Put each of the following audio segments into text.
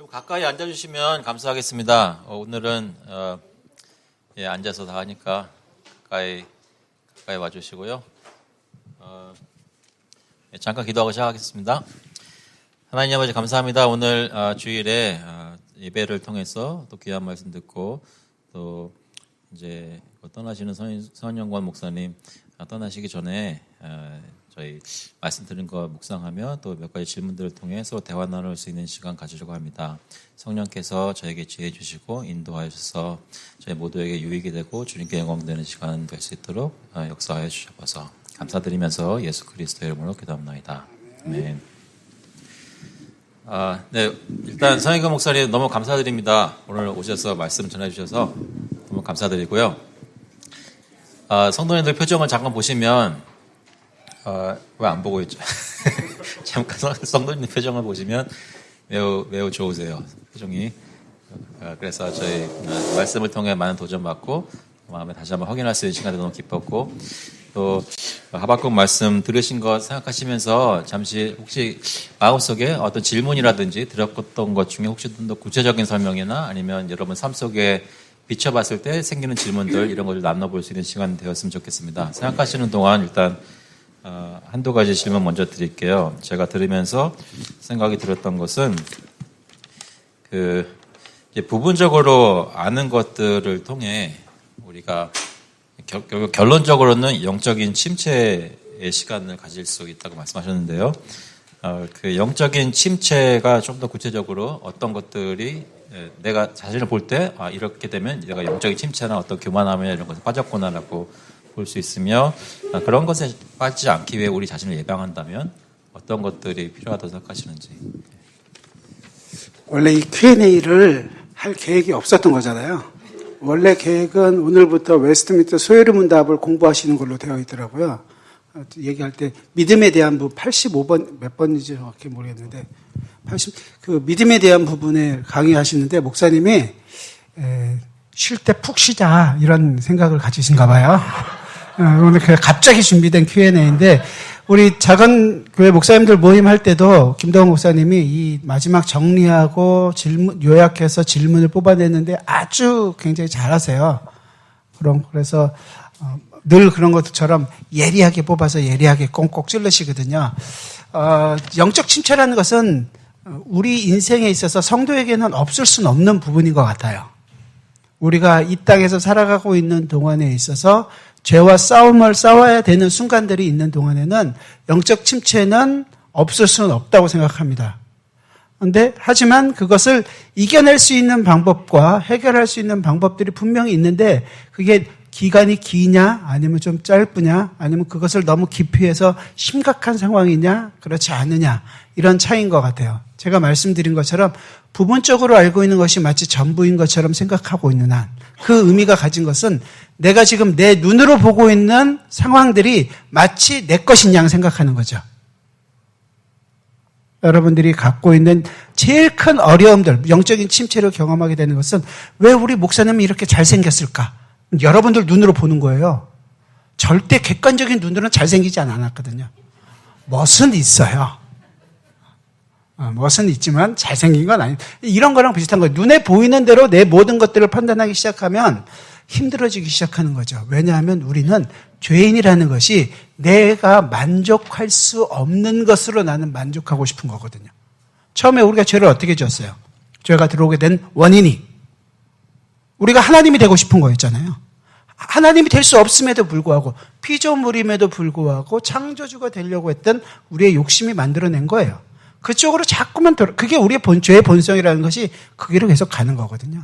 좀 가까이 앉아주시면 감사하겠습니다. 오늘은 앉아서 다 하니까 가까이 와주시고요. 잠깐 기도하고 시작하겠습니다. 하나님 아버지 감사합니다. 오늘 주일에 예배를 통해서 또 귀한 말씀 듣고 또 이제 떠나시는 선영권 목사님 떠나시기 전에 저희 말씀 들은 거 묵상하며 또 몇 가지 질문들을 통해 서로 대화 나눌 수 있는 시간 가지려고 합니다. 성령께서 저에게 지혜 주시고 인도하셔서 저희 모두에게 유익이 되고 주님께 영광되는 시간 될 수 있도록 역사하여 주셔서 감사드리면서 예수 그리스도의 이름으로 기도합니다. 아멘. 네, 일단 성희근 목사님 너무 감사드립니다. 오늘 오셔서 말씀 전해주셔서 너무 감사드리고요. 성도님들 표정을 잠깐 보시면 왜 안 보고 있죠? 잠깐 성도님 표정을 보시면 매우 좋으세요. 표정이. 그래서 저희 말씀을 통해 많은 도전받고 마음에 다시 한번 확인할 수 있는 시간이 너무 기뻤고 또 하박국 말씀 들으신 것 생각하시면서 잠시 혹시 마음속에 어떤 질문이라든지 들었던 것 중에 혹시 좀 더 구체적인 설명이나 아니면 여러분 삶 속에 비춰봤을 때 생기는 질문들 이런 것을 나눠볼 수 있는 시간 되었으면 좋겠습니다. 생각하시는 동안 일단 한두 가지 질문 먼저 드릴게요. 제가 들으면서 생각이 들었던 것은 이제 부분적으로 아는 것들을 통해 우리가 결국 결론적으로는 영적인 침체의 시간을 가질 수 있다고 말씀하셨는데요. 그 영적인 침체가 좀 더 구체적으로 어떤 것들이 내가 자신을 볼 때 이렇게 되면 내가 영적인 침체나 어떤 교만함이나 이런 것에 빠졌구나라고 볼 수 있으며 그런 것에 빠지지 않기 위해 우리 자신을 예방한다면 어떤 것들이 필요하다고 생각하시는지. 원래 이 Q&A를 할 계획이 없었던 거잖아요. 원래 계획은 오늘부터 웨스트민스터 소요리 문답을 공부하시는 걸로 되어 있더라고요. 얘기할 때 믿음에 대한 85번 몇 번인지 정확히 모르겠는데 그 믿음에 대한 부분에 강의하시는데 목사님이 쉴 때 푹 쉬자 이런 생각을 가지신가 봐요. 오늘 갑자기 준비된 Q&A인데 우리 작은 교회 목사님들 모임할 때도 김동원 목사님이 이 마지막 정리하고 질문 요약해서 질문을 뽑아냈는데 아주 굉장히 잘하세요. 그래서 늘 그런 것처럼 예리하게 뽑아서 예리하게 꽁꽁 찔러시거든요. 영적 침체라는 것은 우리 인생에 있어서 성도에게는 없을 수는 없는 부분인 것 같아요. 우리가 이 땅에서 살아가고 있는 동안에 있어서 죄와 싸움을 싸워야 되는 순간들이 있는 동안에는 영적 침체는 없을 수는 없다고 생각합니다. 하지만 그것을 이겨낼 수 있는 방법과 해결할 수 있는 방법들이 분명히 있는데 그게 기간이 기냐 아니면 좀 짧으냐 아니면 그것을 너무 기피해서 심각한 상황이냐 그렇지 않느냐 이런 차이인 것 같아요. 제가 말씀드린 것처럼 부분적으로 알고 있는 것이 마치 전부인 것처럼 생각하고 있는 한 그 의미가 가진 것은 내가 지금 내 눈으로 보고 있는 상황들이 마치 내 것인 양 생각하는 거죠. 여러분들이 갖고 있는 제일 큰 어려움들, 영적인 침체를 경험하게 되는 것은 왜 우리 목사님이 이렇게 잘생겼을까? 여러분들 눈으로 보는 거예요. 절대 객관적인 눈으로는 잘생기지 않았거든요. 멋은 있어요. 멋은 있지만 잘생긴 건 아니에요. 이런 거랑 비슷한 거예요. 눈에 보이는 대로 내 모든 것들을 판단하기 시작하면 힘들어지기 시작하는 거죠. 왜냐하면 우리는 죄인이라는 것이 내가 만족할 수 없는 것으로 나는 만족하고 싶은 거거든요. 처음에 우리가 죄를 어떻게 지었어요? 죄가 들어오게 된 원인이 우리가 하나님이 되고 싶은 거였잖아요. 하나님이 될 수 없음에도 불구하고 피조물임에도 불구하고 창조주가 되려고 했던 우리의 욕심이 만들어낸 거예요. 그쪽으로 자꾸만 그게 우리의 죄의 본성이라는 것이 그 길로 계속 가는 거거든요.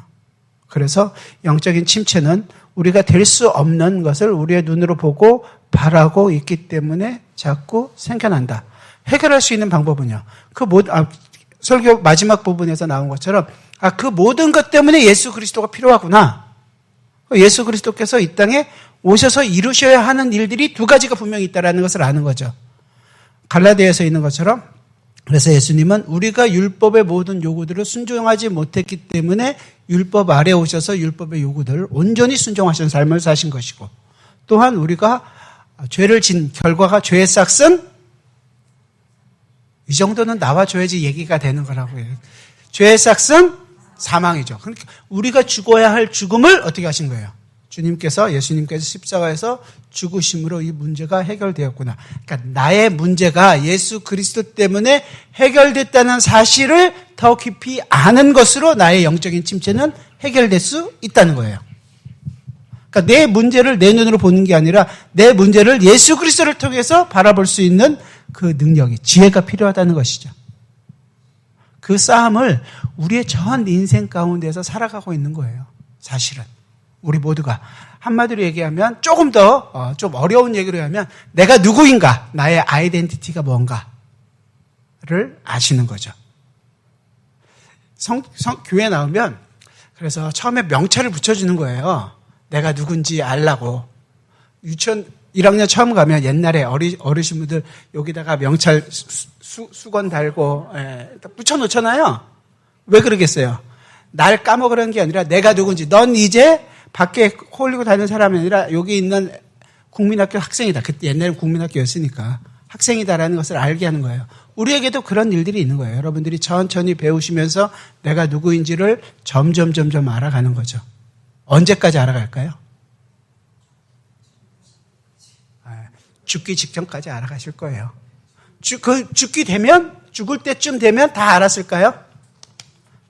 그래서 영적인 침체는 우리가 될 수 없는 것을 우리의 눈으로 보고 바라고 있기 때문에 자꾸 생겨난다. 해결할 수 있는 방법은요. 설교 마지막 부분에서 나온 것처럼 그 모든 것 때문에 예수 그리스도가 필요하구나. 예수 그리스도께서 이 땅에 오셔서 이루셔야 하는 일들이 두 가지가 분명히 있다는 것을 아는 거죠. 갈라디아에서 있는 것처럼 그래서 예수님은 우리가 율법의 모든 요구들을 순종하지 못했기 때문에 율법 아래 오셔서 율법의 요구들을 온전히 순종하신 삶을 사신 것이고 또한 우리가 죄를 진 결과가 죄의 싹은 이 정도는 나와줘야지 얘기가 되는 거라고요. 죄의 삭은 사망이죠. 그러니까 우리가 죽어야 할 죽음을 어떻게 하신 거예요? 예수님께서 십자가에서 죽으심으로 이 문제가 해결되었구나. 그러니까 나의 문제가 예수 그리스도 때문에 해결됐다는 사실을 더 깊이 아는 것으로 나의 영적인 침체는 해결될 수 있다는 거예요. 그러니까 내 문제를 내 눈으로 보는 게 아니라 내 문제를 예수 그리스도를 통해서 바라볼 수 있는 그 능력이, 지혜가 필요하다는 것이죠. 그 싸움을 우리의 전 인생 가운데서 살아가고 있는 거예요. 사실은. 우리 모두가. 한마디로 얘기하면 조금 더 좀 어려운 얘기로 하면 내가 누구인가, 나의 아이덴티티가 뭔가를 아시는 거죠. 교회 나오면 그래서 처음에 명찰을 붙여주는 거예요. 내가 누군지 알라고. 유치원 1학년 처음 가면 옛날에 어르신분들 여기다가 명찰 수건 달고 붙여놓잖아요. 왜 그러겠어요? 날 까먹으라는 게 아니라 내가 누군지, 넌 이제 밖에 홀리고 다니는 사람이 아니라 여기 있는 국민학교 학생이다. 그때 옛날엔 국민학교였으니까 학생이다라는 것을 알게 하는 거예요. 우리에게도 그런 일들이 있는 거예요. 여러분들이 천천히 배우시면서 내가 누구인지를 점점 알아가는 거죠. 언제까지 알아갈까요? 죽기 직전까지 알아가실 거예요. 죽기 되면, 죽을 때쯤 되면 다 알았을까요?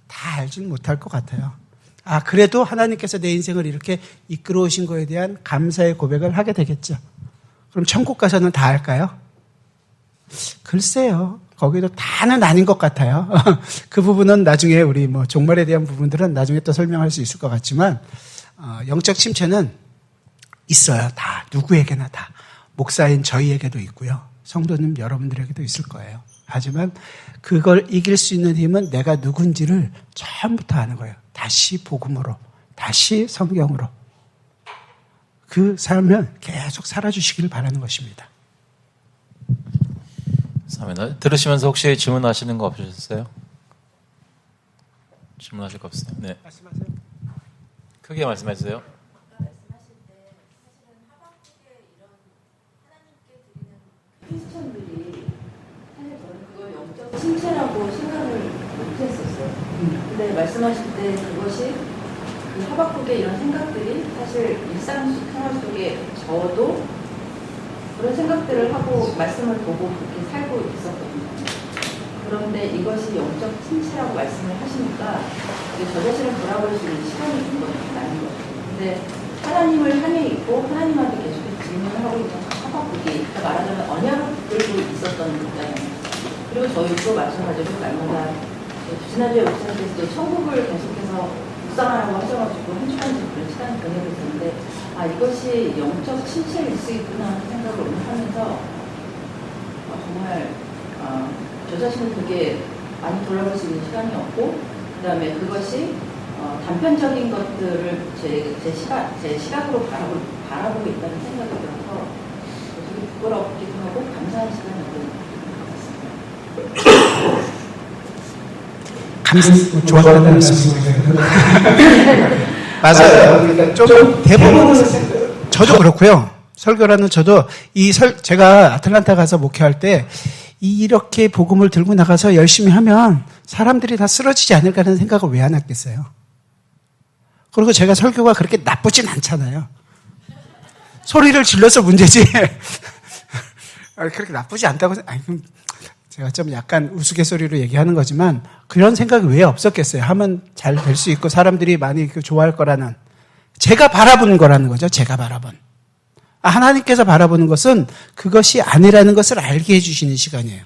다 알지는 못할 것 같아요. 그래도 하나님께서 내 인생을 이렇게 이끌어 오신 거에 대한 감사의 고백을 하게 되겠죠. 그럼 천국 가서는 다 알까요? 글쎄요. 거기도 다는 아닌 것 같아요. 그 부분은 나중에 우리 종말에 대한 부분들은 나중에 또 설명할 수 있을 것 같지만, 영적 침체는 있어요. 다. 누구에게나 다. 목사인 저희에게도 있고요. 성도님 여러분들에게도 있을 거예요. 하지만 그걸 이길 수 있는 힘은 내가 누군지를 처음부터 아는 거예요. 다시 복음으로, 다시 성경으로. 그 삶을 계속 살아주시기를 바라는 것입니다. 들으시면서 혹시 질문하시는 거 없으셨어요? 질문하실 거 없어요? 네. 말씀하세요. 크게 말씀해 주세요. 크리스천들이 사실 저는 그걸 영적 침체라고 생각을 못했었어요. 근데 말씀하실 때 그것이 그 하박국의 이런 생각들이 사실 일상 생활 속에 저도 그런 생각들을 하고 말씀을 보고 그렇게 살고 있었거든요. 그런데 이것이 영적 침체라고 말씀을 하시니까 저 자신을 돌아볼 수 있는 시간이 준 거예요. 아닌 거죠. 근데 하나님을 향해 있고 하나님한테 계속 질문을 하고 있는 하박국이 말하자면 언약을 들고 있었던 거잖아요. 그리고 저희도 마찬가지로 날마다 지난주에 목사님께서도 천국을 계속해서 묵상하라고 하셔가지고 한 주간 그런 시간을 보내고 있었는데 이것이 영적 침체일 수 있구나 하는 생각을 오늘 하면서 정말 저 자신을 되게 많이 돌아볼 수 있는 시간이었고 그 다음에 그것이 단편적인 것들을 제 시각으로 바라보고 있다는 생각이 들어서 되게 부끄럽기도 하고 감사한 시간이었던 것 같습니다. 좋아하는 말씀이세요. 맞아요. 그러니까 좀 대부분 저도 그렇고요. 설교라는 저도 제가 아틀란타 가서 목회할 때 이렇게 복음을 들고 나가서 열심히 하면 사람들이 다 쓰러지지 않을까 하는 생각을 왜 안 했겠어요. 그리고 제가 설교가 그렇게 나쁘진 않잖아요. 소리를 질러서 문제지. 그렇게 나쁘지 않다고 제가 좀 약간 우스갯소리로 얘기하는 거지만 그런 생각이 왜 없었겠어요. 하면 잘 될 수 있고 사람들이 많이 좋아할 거라는 제가 바라보는 거라는 거죠. 제가 바라본. 하나님께서 바라보는 것은 그것이 아니라는 것을 알게 해주시는 시간이에요.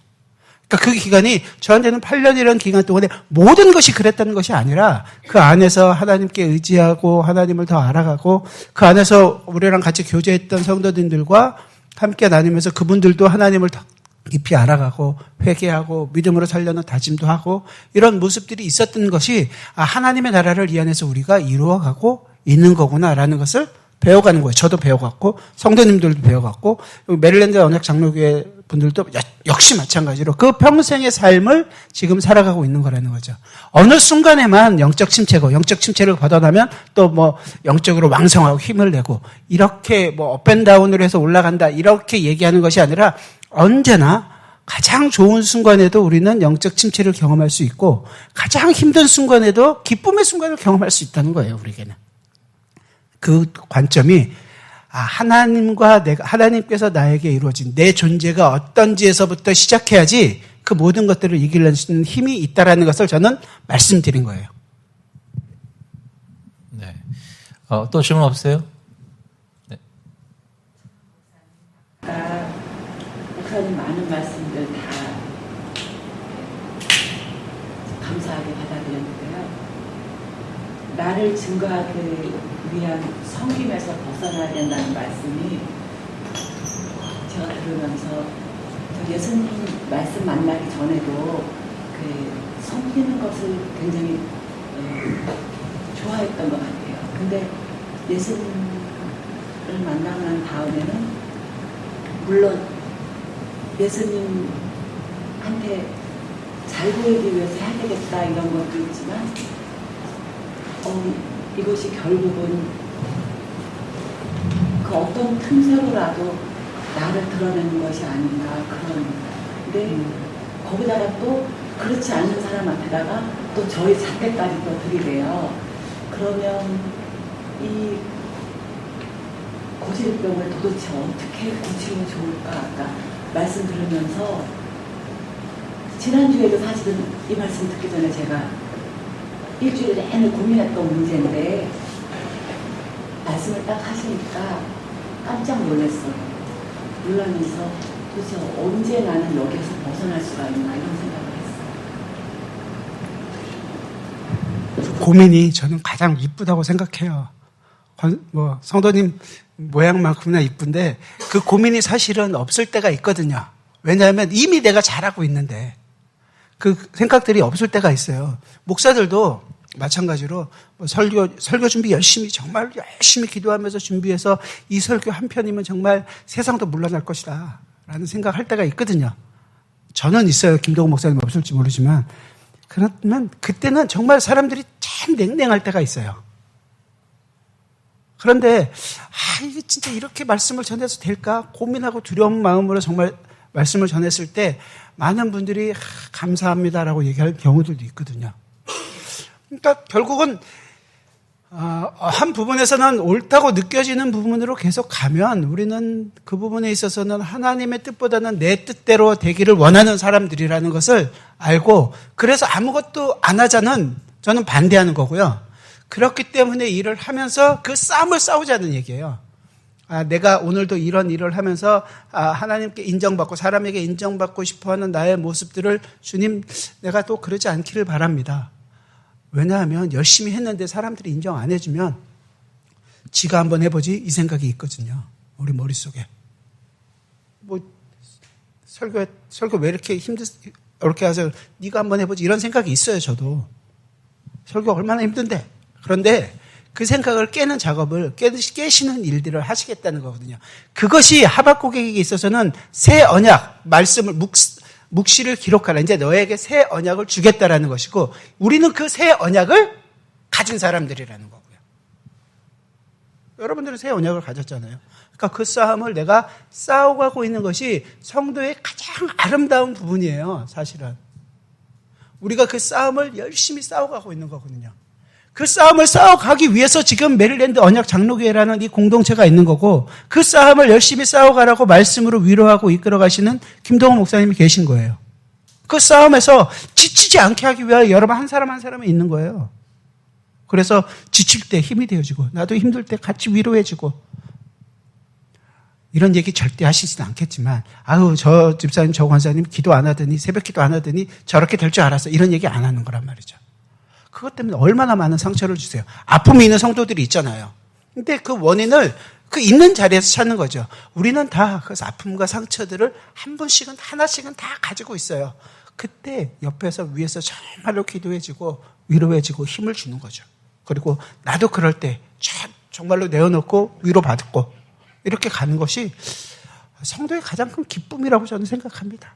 그러니까 그 기간이 저한테는 8년이라는 기간 동안에 모든 것이 그랬다는 것이 아니라 그 안에서 하나님께 의지하고 하나님을 더 알아가고 그 안에서 우리랑 같이 교제했던 성도님들과 함께 나누면서 그분들도 하나님을 더 깊이 알아가고 회개하고 믿음으로 살려는 다짐도 하고 이런 모습들이 있었던 것이 하나님의 나라를 이 안에서 우리가 이루어가고 있는 거구나라는 것을 배워가는 거예요. 저도 배워갔고 성도님들도 배워갔고 메릴랜드 언약 장로교회 분들도 역시 마찬가지로 그 평생의 삶을 지금 살아가고 있는 거라는 거죠. 어느 순간에만 영적 침체고 영적 침체를 받아나면 또 영적으로 왕성하고 힘을 내고 이렇게 업앤다운으로 해서 올라간다 이렇게 얘기하는 것이 아니라 언제나 가장 좋은 순간에도 우리는 영적 침체를 경험할 수 있고 가장 힘든 순간에도 기쁨의 순간을 경험할 수 있다는 거예요, 우리에게는. 그 관점이 하나님께서 나에게 이루어진 내 존재가 어떤지에서부터 시작해야지 그 모든 것들을 이길 수 있는 힘이 있다라는 것을 저는 말씀드린 거예요. 네. 또 질문 없으세요? 네. 목사님 많은 말씀들 다 감사하게 받아들였는데요. 나를 증거하기 위한 섬김에서 벗어나야 된다는 말씀이 제가 들으면서 예수님 말씀 만나기 전에도 그 섬기는 것을 굉장히 좋아했던 것 같아요. 근데 예수님을 만나고 난 다음에는 물론 예수님한테 잘 보이기 위해서 해야 되겠다 이런 것도 있지만 이것이 결국은 그 어떤 틈새로라도 나를 드러내는 것이 아닌가 그런. 근데 거기다가 또 그렇지 않는 사람한테다가 또 저희 잣대까지 또 들이대요. 그러면 이 고질병을 도대체 어떻게 고치면 좋을까? 아까 말씀 들으면서 지난주에도 사실은 이 말씀 듣기 전에 제가 일주일 내내 고민했던 문제인데 말씀을 딱 하시니까 깜짝 놀랐어요. 놀라면서 도대체 언제 나는 여기에서 벗어날 수가 있나 이런 생각을 했어요. 고민이 저는 가장 이쁘다고 생각해요. 성도님 모양만큼이나 이쁜데 그 고민이 사실은 없을 때가 있거든요. 왜냐하면 이미 내가 잘하고 있는데 그 생각들이 없을 때가 있어요. 목사들도 마찬가지로 설교 준비 정말 열심히 기도하면서 준비해서 이 설교 한 편이면 정말 세상도 물러날 것이다 라는 생각할 때가 있거든요. 저는 있어요. 김동훈 목사님 없을지 모르지만. 그러면 그때는 정말 사람들이 참 냉랭할 때가 있어요. 그런데 이게 진짜 이렇게 말씀을 전해서 될까 고민하고 두려운 마음으로 정말 말씀을 전했을 때 많은 분들이 감사합니다라고 얘기할 경우들도 있거든요. 그러니까 결국은 한 부분에서는 옳다고 느껴지는 부분으로 계속 가면 우리는 그 부분에 있어서는 하나님의 뜻보다는 내 뜻대로 되기를 원하는 사람들이라는 것을 알고 그래서 아무것도 안 하자는 저는 반대하는 거고요. 그렇기 때문에 일을 하면서 그 싸움을 싸우자는 얘기예요. 내가 오늘도 이런 일을 하면서 하나님께 인정받고 사람에게 인정받고 싶어하는 나의 모습들을 주님 내가 또 그러지 않기를 바랍니다. 왜냐하면 열심히 했는데 사람들이 인정 안 해주면 지가 한번 해보지 이 생각이 있거든요. 우리 머릿속에. 설교 왜 이렇게 이렇게 해서 네가 한번 해보지 이런 생각이 있어요. 저도. 설교 얼마나 힘든데. 그런데 그 생각을 깨는 작업을 깨시는 일들을 하시겠다는 거거든요. 그것이 하박국에게 있어서는 새 언약, 말씀을 묵시를 기록하라. 이제 너에게 새 언약을 주겠다라는 것이고 우리는 그 새 언약을 가진 사람들이라는 거고요. 여러분들은 새 언약을 가졌잖아요. 그러니까 그 싸움을 내가 싸워가고 있는 것이 성도의 가장 아름다운 부분이에요. 사실은. 우리가 그 싸움을 열심히 싸워가고 있는 거거든요. 그 싸움을 싸워가기 위해서 지금 메릴랜드 언약 장로교회라는 이 공동체가 있는 거고 그 싸움을 열심히 싸워가라고 말씀으로 위로하고 이끌어가시는 김동훈 목사님이 계신 거예요. 그 싸움에서 지치지 않게 하기 위하여 여러분 한 사람 한 사람이 있는 거예요. 그래서 지칠 때 힘이 되어지고 나도 힘들 때 같이 위로해주고 이런 얘기 절대 하시지는 않겠지만 저 집사님 저 권사님 기도 안 하더니 새벽 기도 안 하더니 저렇게 될 줄 알았어 이런 얘기 안 하는 거란 말이죠. 그것 때문에 얼마나 많은 상처를 주세요. 아픔이 있는 성도들이 있잖아요. 근데 그 원인을 그 있는 자리에서 찾는 거죠. 우리는 다 그 아픔과 상처들을 한 번씩은 하나씩은 다 가지고 있어요. 그때 옆에서 위에서 정말로 기도해주고 위로해주고 힘을 주는 거죠. 그리고 나도 그럴 때 정말로 내어놓고 위로받고 이렇게 가는 것이 성도의 가장 큰 기쁨이라고 저는 생각합니다.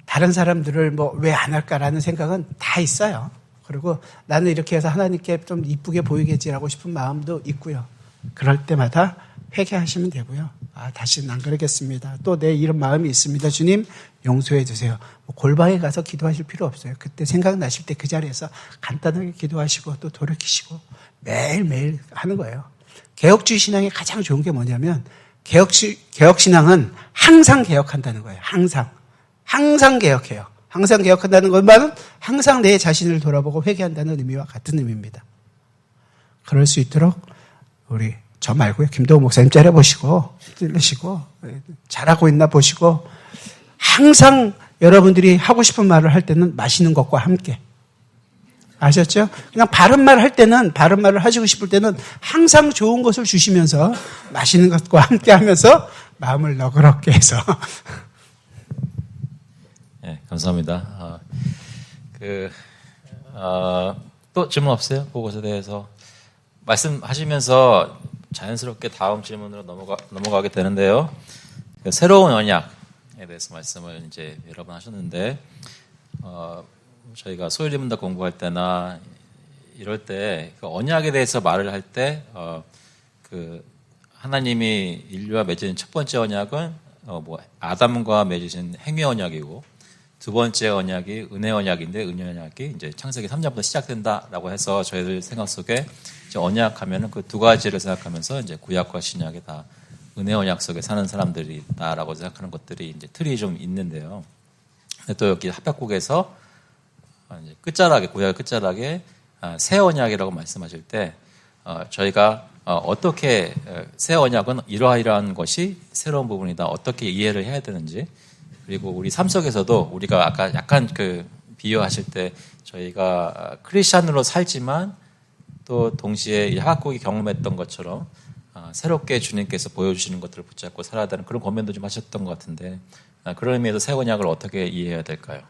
다른 사람들을 왜 안 할까라는 생각은 다 있어요. 그리고 나는 이렇게 해서 하나님께 좀 이쁘게 보이겠지라고 싶은 마음도 있고요. 그럴 때마다 회개하시면 되고요. 다시는 안 그러겠습니다. 또 내 이런 마음이 있습니다. 주님 용서해 주세요. 골방에 가서 기도하실 필요 없어요. 그때 생각나실 때 그 자리에서 간단하게 기도하시고 또 돌이키시고 매일매일 하는 거예요. 개혁주의 신앙의 가장 좋은 게 뭐냐면 개혁신앙은 항상 개혁한다는 거예요. 항상 개혁해요. 항상 개혁한다는 것만은 항상 내 자신을 돌아보고 회개한다는 의미와 같은 의미입니다. 그럴 수 있도록 우리 저 말고요. 김도우 목사님 째려보시고 찔르시고 잘하고 있나 보시고 항상 여러분들이 하고 싶은 말을 할 때는 맛있는 것과 함께 아셨죠? 그냥 바른 말 할 때는 바른 말을 하시고 싶을 때는 항상 좋은 것을 주시면서 맛있는 것과 함께 하면서 마음을 너그럽게 해서 네, 감사합니다. 또 질문 없어요? 그것에 대해서 말씀하시면서 자연스럽게 다음 질문으로 넘어가게 되는데요. 새로운 언약에 대해서 말씀을 이제 여러 번 하셨는데, 저희가 소율 문답 공부할 때나 이럴 때 그 언약에 대해서 말을 할 때, 하나님이 인류와 맺은 첫 번째 언약은 아담과 맺으신 행위 언약이고, 두 번째 언약이 은혜 언약인데, 은혜 언약이 이제 창세기 3장부터 시작된다라고 해서 저희들 생각 속에 이제 언약하면은 그 두 가지를 생각하면서 이제 구약과 신약이 다 은혜 언약 속에 사는 사람들이다라고 생각하는 것들이 이제 틀이 좀 있는데요. 근데 또 여기 하박국에서 이제 끝자락에, 구약의 끝자락에 새 언약이라고 말씀하실 때, 저희가 어떻게 새 언약은 이러한 것이 새로운 부분이다, 어떻게 이해를 해야 되는지, 그리고 우리 삶 속에서도 우리가 아까 약간 비유하실 때 저희가 크리스찬으로 살지만 또 동시에 이 하박국이 경험했던 것처럼 새롭게 주님께서 보여주시는 것들을 붙잡고 살아야 되는 그런 고민도 좀 하셨던 것 같은데, 그런 의미에서 새 언약을 어떻게 이해해야 될까요?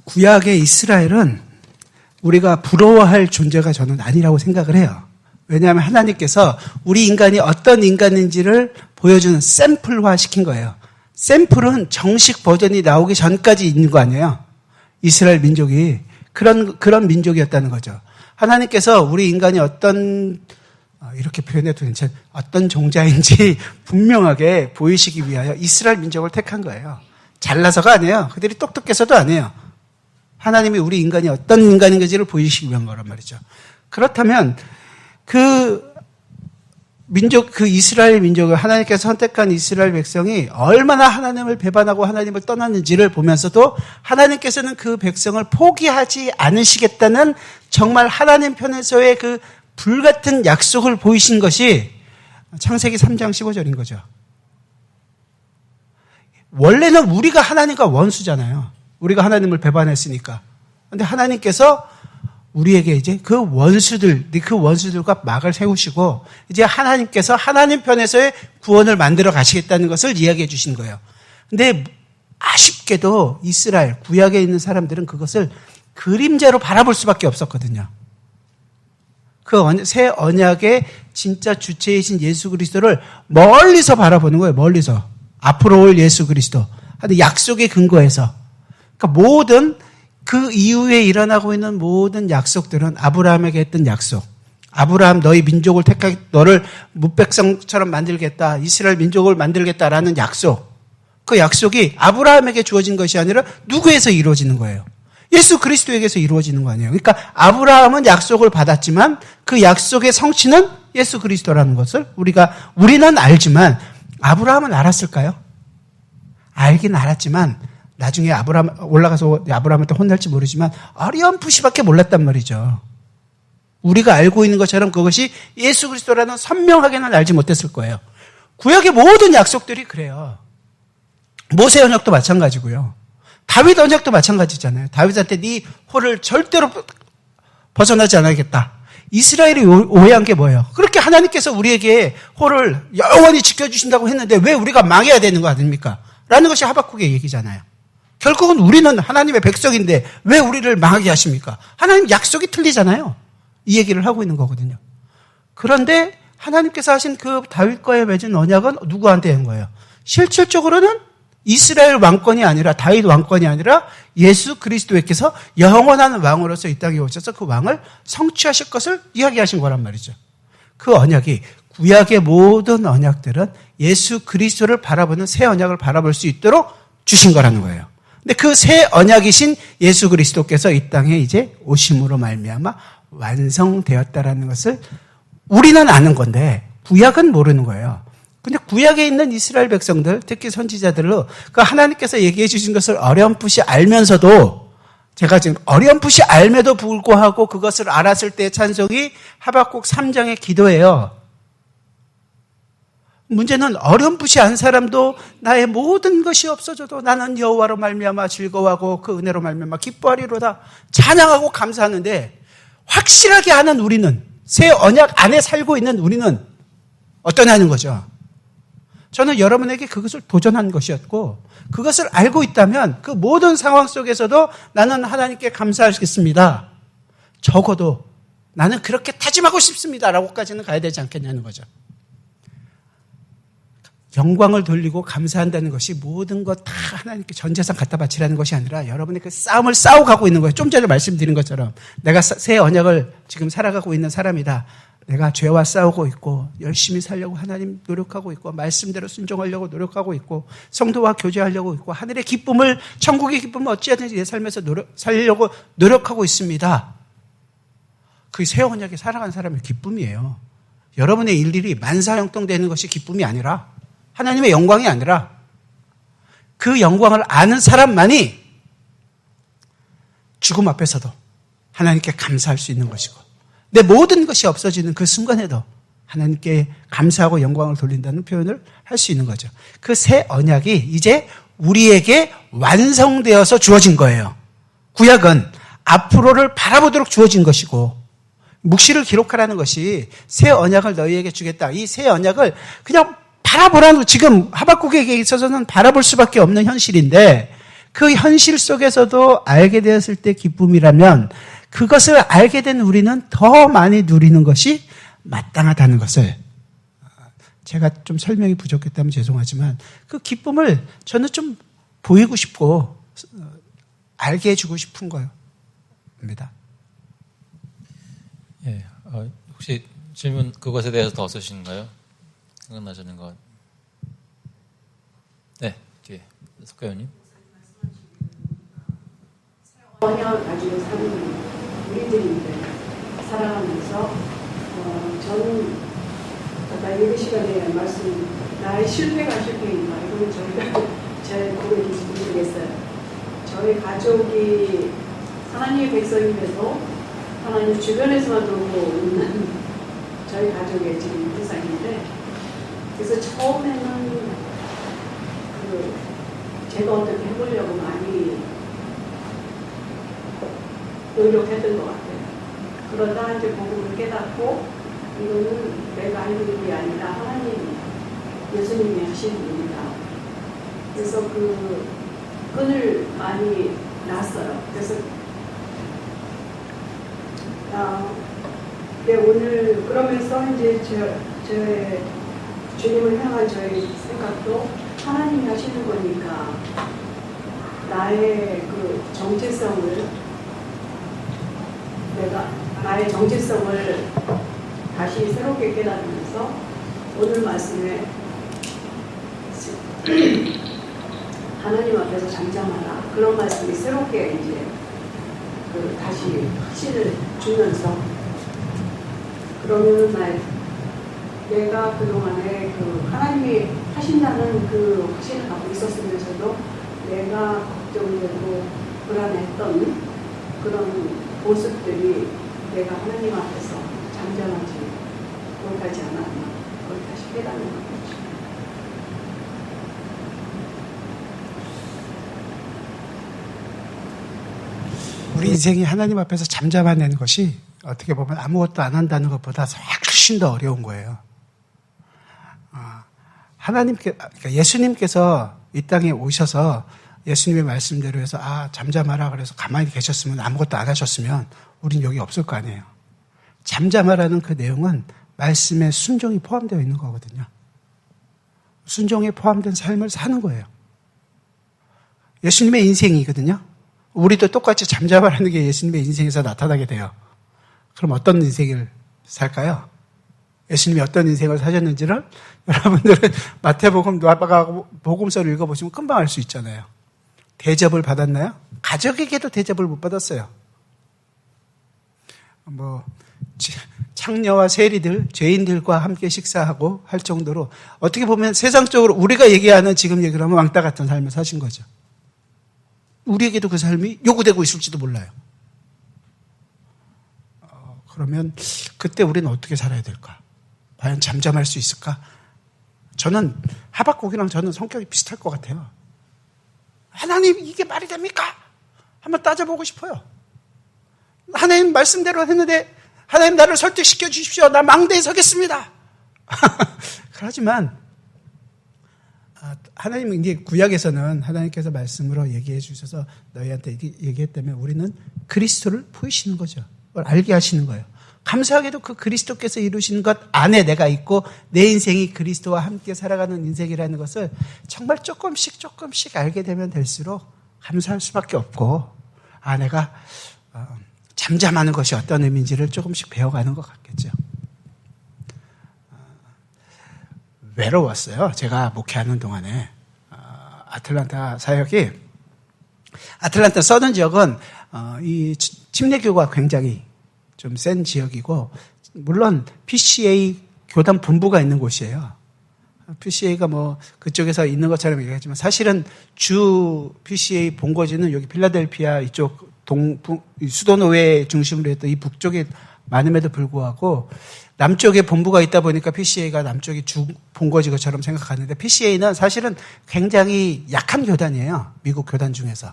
구약의 이스라엘은 우리가 부러워할 존재가 저는 아니라고 생각을 해요. 왜냐하면 하나님께서 우리 인간이 어떤 인간인지를 보여주는 샘플화 시킨 거예요. 샘플은 정식 버전이 나오기 전까지 있는 거 아니에요. 이스라엘 민족이 그런 민족이었다는 거죠. 하나님께서 우리 인간이 이렇게 표현해도 괜찮아요. 어떤 종자인지 분명하게 보이시기 위하여 이스라엘 민족을 택한 거예요. 잘나서가 아니에요. 그들이 똑똑해서도 아니에요. 하나님이 우리 인간이 어떤 인간인지를 보이시기 위한 거란 말이죠. 그렇다면 그 이스라엘 민족을 하나님께서 선택한 이스라엘 백성이 얼마나 하나님을 배반하고 하나님을 떠났는지를 보면서도 하나님께서는 그 백성을 포기하지 않으시겠다는 정말 하나님 편에서의 그 불같은 약속을 보이신 것이 창세기 3장 15절인 거죠. 원래는 우리가 하나님과 원수잖아요. 우리가 하나님을 배반했으니까. 그런데 하나님께서 우리에게 이제 그 원수들과 막을 세우시고 이제 하나님께서 하나님 편에서의 구원을 만들어 가시겠다는 것을 이야기해 주신 거예요. 근데 아쉽게도 이스라엘, 구약에 있는 사람들은 그것을 그림자로 바라볼 수밖에 없었거든요. 그 새 언약의 진짜 주체이신 예수 그리스도를 멀리서 바라보는 거예요. 멀리서. 앞으로 올 예수 그리스도. 하여튼 약속에 근거해서. 그러니까 모든 그 이후에 일어나고 있는 모든 약속들은 아브라함에게 했던 약속. 아브라함 너희 민족을 너를 무백성처럼 만들겠다. 이스라엘 민족을 만들겠다라는 약속. 그 약속이 아브라함에게 주어진 것이 아니라 누구에서 이루어지는 거예요? 예수 그리스도에게서 이루어지는 거 아니에요. 그러니까 아브라함은 약속을 받았지만 그 약속의 성취는 예수 그리스도라는 것을 우리는 알지만 아브라함은 알았을까요? 알긴 알았지만 나중에 올라가서 아브라함한테 혼날지 모르지만 어렴풋이밖에 몰랐단 말이죠. 우리가 알고 있는 것처럼 그것이 예수 그리스도라는 선명하게는 알지 못했을 거예요. 구약의 모든 약속들이 그래요. 모세 언약도 마찬가지고요. 다윗 언약도 마찬가지잖아요. 다윗한테 네 호를 절대로 벗어나지 않아야겠다. 이스라엘이 오해한 게 뭐예요? 그렇게 하나님께서 우리에게 호를 영원히 지켜주신다고 했는데 왜 우리가 망해야 되는 거 아닙니까? 라는 것이 하박국의 얘기잖아요. 결국은 우리는 하나님의 백성인데 왜 우리를 망하게 하십니까? 하나님 약속이 틀리잖아요. 이 얘기를 하고 있는 거거든요. 그런데 하나님께서 하신 그 다윗과의 맺은 언약은 누구한테 한 거예요? 실질적으로는 이스라엘 왕권이 아니라 다윗 왕권이 아니라 예수 그리스도께서 영원한 왕으로서 이 땅에 오셔서 그 왕을 성취하실 것을 이야기하신 거란 말이죠. 그 언약이 구약의 모든 언약들은 예수 그리스도를 바라보는 새 언약을 바라볼 수 있도록 주신 거라는 거예요. 근데 그 새 언약이신 예수 그리스도께서 이 땅에 이제 오심으로 말미암아 완성되었다라는 것을 우리는 아는 건데 구약은 모르는 거예요. 근데 구약에 있는 이스라엘 백성들, 특히 선지자들로 그 하나님께서 얘기해 주신 것을 어렴풋이 알면서도 제가 지금 어렴풋이 알매도 불구하고 그것을 알았을 때의 찬송이 하박국 3장의 기도예요. 문제는 어렴풋이 안 사람도 나의 모든 것이 없어져도 나는 여호와로 말미암아 즐거워하고 그 은혜로 말미암아 기뻐하리로다 찬양하고 감사하는데 확실하게 아는 우리는 새 언약 안에 살고 있는 우리는 어떠냐는 거죠. 저는 여러분에게 그것을 도전한 것이었고 그것을 알고 있다면 그 모든 상황 속에서도 나는 하나님께 감사하겠습니다. 적어도 나는 그렇게 다짐하고 싶습니다라고까지는 가야 되지 않겠냐는 거죠. 영광을 돌리고 감사한다는 것이 모든 것 다 하나님께 전 재산 갖다 바치라는 것이 아니라 여러분의 그 싸움을 싸워가고 있는 거예요. 좀 전에 말씀드린 것처럼 내가 새 언약을 지금 살아가고 있는 사람이다. 내가 죄와 싸우고 있고 열심히 살려고 하나님 노력하고 있고 말씀대로 순종하려고 노력하고 있고 성도와 교제하려고 있고 하늘의 기쁨을 천국의 기쁨을 어찌하든지 내 삶에서 살려고 노력하고 있습니다. 그게 새 언약에 살아간 사람의 기쁨이에요. 여러분의 일일이 만사형통되는 것이 기쁨이 아니라 하나님의 영광이 아니라 그 영광을 아는 사람만이 죽음 앞에서도 하나님께 감사할 수 있는 것이고 내 모든 것이 없어지는 그 순간에도 하나님께 감사하고 영광을 돌린다는 표현을 할 수 있는 거죠. 그 새 언약이 이제 우리에게 완성되어서 주어진 거예요. 구약은 앞으로를 바라보도록 주어진 것이고 묵시를 기록하라는 것이 새 언약을 너희에게 주겠다. 이 새 언약을 그냥 바라보라는 지금 하박국에게 있어서는 바라볼 수밖에 없는 현실인데 그 현실 속에서도 알게 되었을 때 기쁨이라면 그것을 알게 된 우리는 더 많이 누리는 것이 마땅하다는 것을 제가 좀 설명이 부족했다면 죄송하지만 그 기쁨을 저는 좀 보이고 싶고 알게 해주고 싶은 거입니다. 예, 혹시 질문 그것에 대해서 더 쓰시는가요? 생각나시는 것. 네, 뒤에 석가 의원님. 언약을 가지고 사는 우리들인데 살아가면서 저는 아까 예배 시간에 말씀 나의 실패가 실패인가 이거는 저희가 잘 고백인지 모르겠어요. 저희 가족이 하나님의 백성임에도 하나님 주변에서만 돌고 있는 저희 가족의 지금 세상인데 그래서 처음에는 제가 어떻게 해보려고 많이 노력했던 것 같아요. 그러다 이제 복음을 깨닫고 이거는 내가 하는 일이 아니라 하나님, 예수님이 하시는 일이다. 그래서 그 끈을 많이 놨어요. 그래서 오늘 그러면서 이제 저의 주님을 향한 저의 생각도 하나님이 하시는 거니까 나의 그 정체성을 나의 정체성을 다시 새롭게 깨닫으면서 오늘 말씀에 하나님 앞에서 잠잠하라 그런 말씀이 새롭게 이제 다시 확신을 주면서 그러면 내가 그동안에 하나님이 하신다는 그 확신을 갖고 있었으면서도 내가 걱정되고 불안했던 그런 모습들이 내가 하나님 앞에서 잠잠하지 못하지 않았나 그걸 다시 깨닫는 거죠. 우리 인생이 하나님 앞에서 잠잠하는 것이 어떻게 보면 아무것도 안 한다는 것보다 훨씬 더 어려운 거예요. 그러니까 예수님께서 이 땅에 오셔서 예수님의 말씀대로 해서 잠잠하라 그래서 가만히 계셨으면 아무것도 안 하셨으면 우린 여기 없을 거 아니에요. 잠잠하라는 그 내용은 말씀에 순종이 포함되어 있는 거거든요. 순종에 포함된 삶을 사는 거예요. 예수님의 인생이거든요. 우리도 똑같이 잠잠하라는 게 예수님의 인생에서 나타나게 돼요. 그럼 어떤 인생을 살까요? 예수님이 어떤 인생을 사셨는지를 여러분들은 마태복음, 복음서를 읽어보시면 금방 알 수 있잖아요. 대접을 받았나요? 가족에게도 대접을 못 받았어요. 창녀와 세리들, 죄인들과 함께 식사하고 할 정도로 어떻게 보면 세상적으로 우리가 얘기하는 지금 얘기를 하면 왕따 같은 삶을 사신 거죠. 우리에게도 그 삶이 요구되고 있을지도 몰라요. 그러면 그때 우리는 어떻게 살아야 될까? 과연 잠잠할 수 있을까? 저는 하박국이랑 저는 성격이 비슷할 것 같아요. 하나님 이게 말이 됩니까? 한번 따져보고 싶어요. 하나님 말씀대로 했는데 하나님 나를 설득시켜 주십시오. 나 망대에 서겠습니다. 그렇지만 하나님은 이제 구약에서는 하나님께서 말씀으로 얘기해 주셔서 너희한테 얘기했다면 우리는 그리스도를 보이시는 거죠. 그걸 알게 하시는 거예요. 감사하게도 그 그리스도께서 이루신 것 안에 내가 있고 내 인생이 그리스도와 함께 살아가는 인생이라는 것을 정말 조금씩 알게 되면 될수록 감사할 수밖에 없고 내가 잠잠하는 것이 어떤 의미인지를 조금씩 배워가는 것 같겠죠. 외로웠어요. 제가 목회하는 동안에 아틀란타 사역이 아틀란타 서던 지역은 이 침례교가 굉장히 좀 센 지역이고 물론 PCA 교단 본부가 있는 곳이에요. PCA가 그쪽에서 있는 것처럼 얘기하지만 사실은 주 PCA 본거지는 여기 필라델피아 이쪽 수도노회 중심으로 했던 이 북쪽에 많음에도 불구하고 남쪽에 본부가 있다 보니까 PCA가 남쪽이 주 본거지 것처럼 생각하는데 PCA는 사실은 굉장히 약한 교단이에요. 미국 교단 중에서.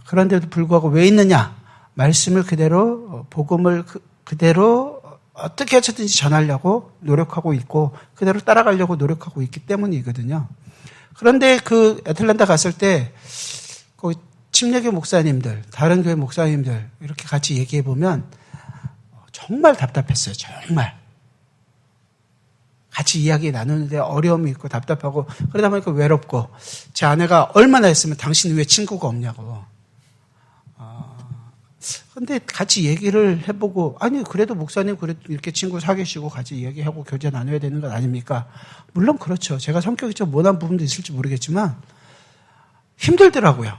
그런데도 불구하고 왜 있느냐? 말씀을 그대로 복음을 그대로 어떻게 해서든지 전하려고 노력하고 있고 그대로 따라가려고 노력하고 있기 때문이거든요. 그런데 그 애틀랜타 갔을 때 침례교 목사님들, 다른 교회 목사님들 이렇게 같이 얘기해 보면 정말 답답했어요. 정말. 같이 이야기 나누는데 어려움이 있고 답답하고 그러다 보니까 외롭고 제 아내가 얼마나 했으면 당신 왜 친구가 없냐고. 근데 같이 얘기를 해보고 그래도 목사님 그래도 이렇게 친구 사귀시고 같이 얘기하고 교제 나눠야 되는 것 아닙니까? 물론 그렇죠. 제가 성격이 좀 모난 부분도 있을지 모르겠지만 힘들더라고요.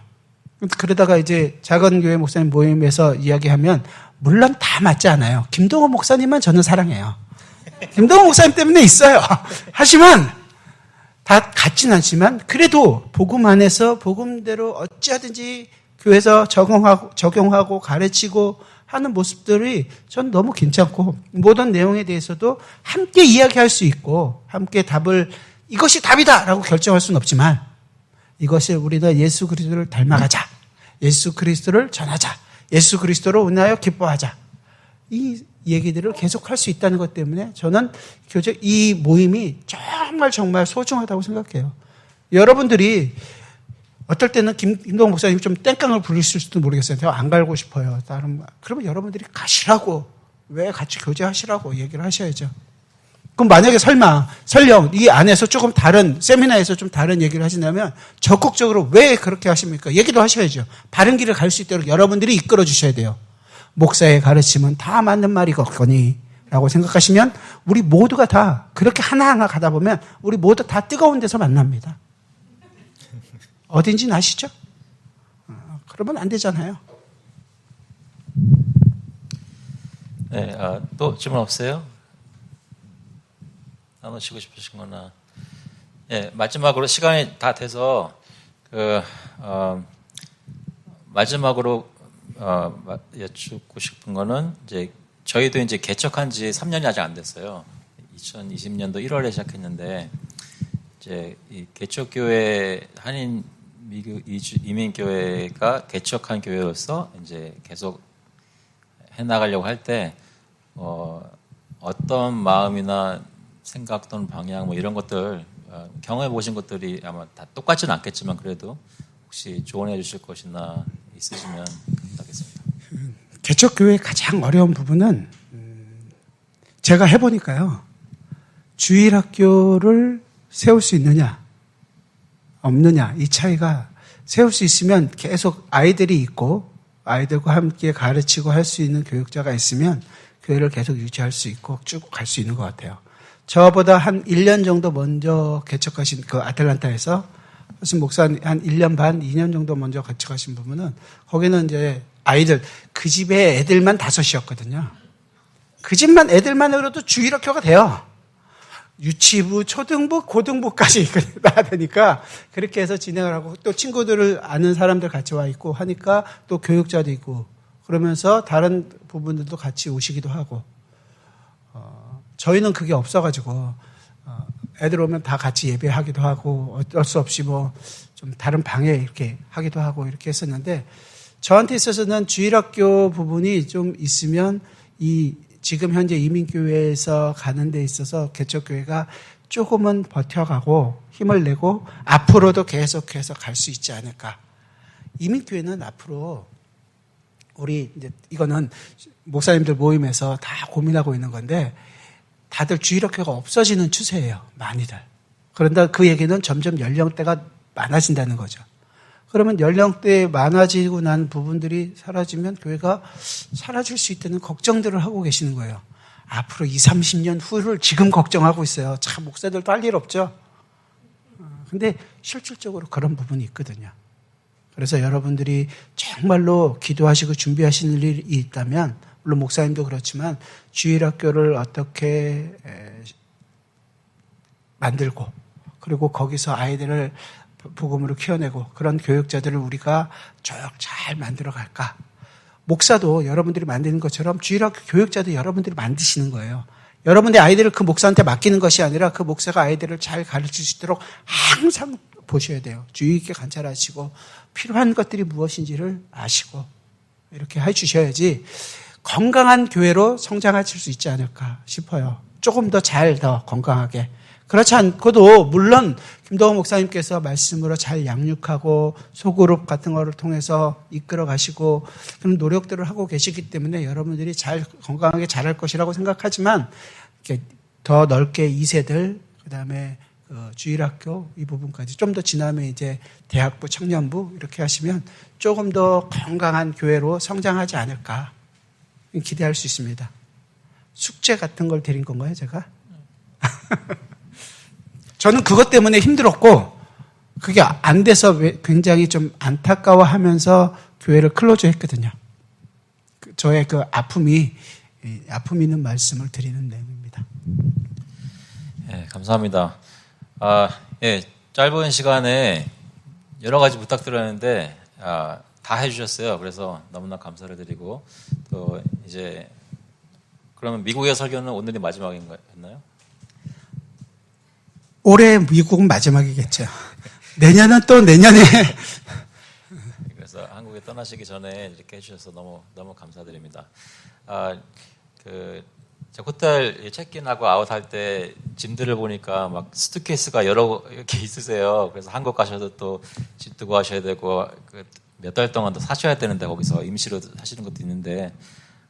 그러다가 이제 작은 교회 목사님 모임에서 이야기하면 물론 다 맞지 않아요. 김동호 목사님만 저는 사랑해요. 김동호 목사님 때문에 있어요. 하지만 다 같진 않지만 그래도 복음 안에서 복음대로 어찌하든지 교회에서 적용하고 가르치고 하는 모습들이 전 너무 괜찮고 모든 내용에 대해서도 함께 이야기할 수 있고 함께 답을 이것이 답이다라고 결정할 수는 없지만 이것을 우리가 예수 그리스도를 닮아가자. 예수 그리스도를 전하자. 예수 그리스도로 인하여 기뻐하자. 이 얘기들을 계속할 수 있다는 것 때문에 저는 이 모임이 정말 소중하다고 생각해요. 여러분들이 어떨 때는 김동호 목사님이 좀 땡깡을 부르실 수도 모르겠어요. 제가 안 갈고 싶어요. 그러면 여러분들이 가시라고, 왜 같이 교제하시라고 얘기를 하셔야죠. 그럼 만약에 설령 이 안에서 조금 다른, 세미나에서 좀 다른 얘기를 하신다면 적극적으로 왜 그렇게 하십니까? 얘기도 하셔야죠. 바른 길을 갈 수 있도록 여러분들이 이끌어 주셔야 돼요. 목사의 가르침은 다 맞는 말이겠거니 라고 생각하시면 우리 모두가 다 그렇게 하나하나 가다 보면 우리 모두 다 뜨거운 데서 만납니다. 어딘지 아시죠? 그러면 안 되잖아요. 네, 또 질문 없어요? 나누시고 싶으신 거나. 예, 마지막으로 시간이 다 돼서, 마지막으로, 여쭙고 싶은 거는, 이제, 저희도 이제 개척한 지 3년이 아직 안 됐어요. 2020년도 1월에 시작했는데, 이제, 이 개척교회, 한인 미국 이민교회가 개척한 교회로서 이제 계속 해나가려고 할 때, 어떤 마음이나 생각 또는 방향 이런 것들 경험해 보신 것들이 아마 다 똑같지는 않겠지만 그래도 혹시 조언해 주실 것이나 있으시면 부탁드리겠습니다. 개척교회의 가장 어려운 부분은 제가 해보니까요. 주일학교를 세울 수 있느냐 없느냐 이 차이가 세울 수 있으면 계속 아이들이 있고 아이들과 함께 가르치고 할 수 있는 교육자가 있으면 교회를 계속 유지할 수 있고 쭉 갈 수 있는 것 같아요. 저보다 한 1년 정도 먼저 개척하신 그 아틀란타에서 목사 한 1년 반, 2년 정도 먼저 개척하신 부분은 거기는 이제 아이들, 그 집에 애들만 5이었거든요. 그 집만 애들만으로도 주일학교가 돼요. 유치부, 초등부, 고등부까지 다 되니까 그렇게 해서 진행을 하고 또 친구들을 아는 사람들 같이 와 있고 하니까 또 교육자도 있고 그러면서 다른 부분들도 같이 오시기도 하고 저희는 그게 없어가지고 애들 오면 다 같이 예배하기도 하고 어쩔 수 없이 뭐 좀 다른 방에 이렇게 하기도 하고 이렇게 했었는데 저한테 있어서는 주일학교 부분이 좀 있으면 이 지금 현재 이민교회에서 가는 데 있어서 개척교회가 조금은 버텨가고 힘을 내고 앞으로도 계속해서 갈 수 있지 않을까. 이민교회는 앞으로 우리 이제 이거는 목사님들 모임에서 다 고민하고 있는 건데 다들 주일학교가 없어지는 추세예요. 많이들. 그런데 그 얘기는 점점 연령대가 많아진다는 거죠. 그러면 연령대 많아지고 난 부분들이 사라지면 교회가 사라질 수 있다는 걱정들을 하고 계시는 거예요. 앞으로 20, 30년 후를 지금 걱정하고 있어요. 참 목사들도 할 일 없죠. 근데 실질적으로 그런 부분이 있거든요. 그래서 여러분들이 정말로 기도하시고 준비하시는 일이 있다면 물론 목사님도 그렇지만 주일학교를 어떻게 만들고 그리고 거기서 아이들을 복음으로 키워내고 그런 교육자들을 우리가 쭉 잘 만들어 갈까. 목사도 여러분들이 만드는 것처럼 주일학교 교육자도 여러분들이 만드시는 거예요. 여러분의 아이들을 그 목사한테 맡기는 것이 아니라 그 목사가 아이들을 잘 가르칠 수 있도록 항상 보셔야 돼요. 주의 깊게 관찰하시고 필요한 것들이 무엇인지를 아시고 이렇게 해주셔야지 건강한 교회로 성장하실 수 있지 않을까 싶어요. 조금 더 건강하게. 그렇지 않고도 물론 김동호 목사님께서 말씀으로 잘 양육하고 소그룹 같은 거를 통해서 이끌어 가시고 그런 노력들을 하고 계시기 때문에 여러분들이 잘 건강하게 잘할 것이라고 생각하지만 더 넓게 2세들 그다음에 주일학교 이 부분까지 좀 더 지나면 이제 대학부, 청년부 이렇게 하시면 조금 더 건강한 교회로 성장하지 않을까 기대할 수 있습니다. 숙제 같은 걸 드린 건가요, 제가? 저는 그것 때문에 힘들었고 그게 안 돼서 굉장히 좀 안타까워하면서 교회를 클로즈 했거든요. 저의 그 아픔이 있는 말씀을 드리는 내용입니다. 네, 감사합니다. 짧은 시간에 여러 가지 부탁드렸는데 다 해주셨어요. 그래서 너무나 감사를 드리고 또 이제 그러면 미국의 설교는 오늘이 마지막인가요? 올해 미국은 마지막이겠죠. 내년은 또 내년에. 그래서 한국에 떠나시기 전에 이렇게 해주셔서 너무 감사드립니다. 제 호텔 체크인하고 아웃할 때 짐들을 보니까 막 수트케이스가 여러 개 있으세요. 그래서 한국 가셔도 또 집도 구하셔야 되고 몇 달 동안 더 사셔야 되는데 거기서 임시로 사시는 것도 있는데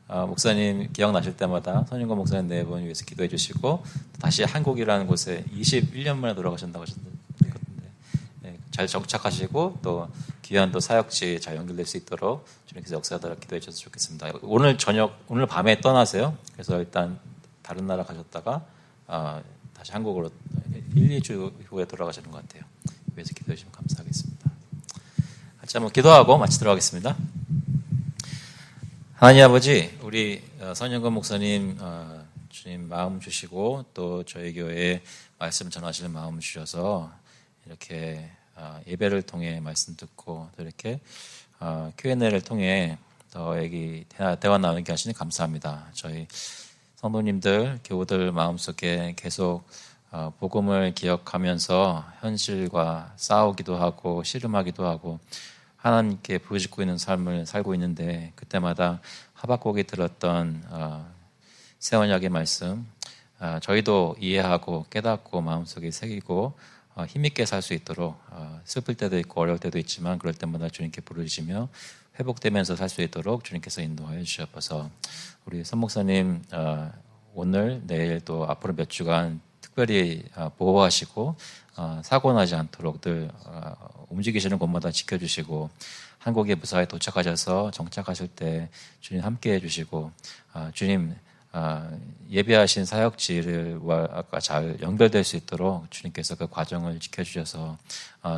목사님 기억나실 때마다 선임권 목사님 네 분 위해서 기도해 주시고 다시 한국이라는 곳에 21년 만에 돌아가신다고 하셨는데 잘 정착하시고 또 귀한 또 사역지 잘 연결될 수 있도록 주님께서 역사하도록 기도해 주셔서 좋겠습니다. 오늘 밤에 떠나세요. 그래서 일단 다른 나라 가셨다가 다시 한국으로 1, 2주 후에 돌아가시는 것 같아요. 위해서 기도해 주시면 감사하겠습니다. 같이 한번 기도하고 마치도록 하겠습니다. 하나님 아버지, 우리 선영건 목사님 주님 마음 주시고 또 저희 교회에 말씀 전하시는 마음 주셔서 이렇게 예배를 통해 말씀 듣고 또 이렇게 Q&A를 통해 더 대화 나누게 하시니 감사합니다. 저희 성도님들, 교우들 마음속에 계속 복음을 기억하면서 현실과 싸우기도 하고 씨름하기도 하고 하나님께 부르짖고 있는 삶을 살고 있는데 그때마다 하박국이 들었던 새 언약의 말씀 저희도 이해하고 깨닫고 마음속에 새기고 힘있게 살 수 있도록 슬플 때도 있고 어려울 때도 있지만 그럴 때마다 주님께 부르짖으며 회복되면서 살 수 있도록 주님께서 인도하여 주셔서 우리 선 목사님 오늘 내일 또 앞으로 몇 주간 특별히 보호하시고 사고 나지 않도록 늘 움직이시는 곳마다 지켜주시고 한국에 무사히 도착하셔서 정착하실 때 주님 함께해 주시고 주님 예배하신 사역지와 잘 연결될 수 있도록 주님께서 그 과정을 지켜주셔서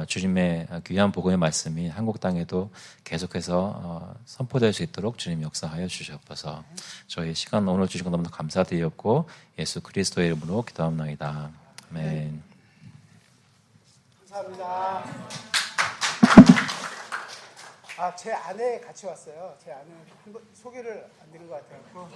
주님의 귀한 복음의 말씀이 한국 땅에도 계속해서 선포될 수 있도록 주님 역사하여 주시옵소서. 저희 시간 오늘 주신 것 너무 감사드렸고 예수 그리스도의 이름으로 기도합나이다. 아멘. 감사합니다. 제 아내 같이 왔어요. 제 아내 소개를 안 드린 것 같아요.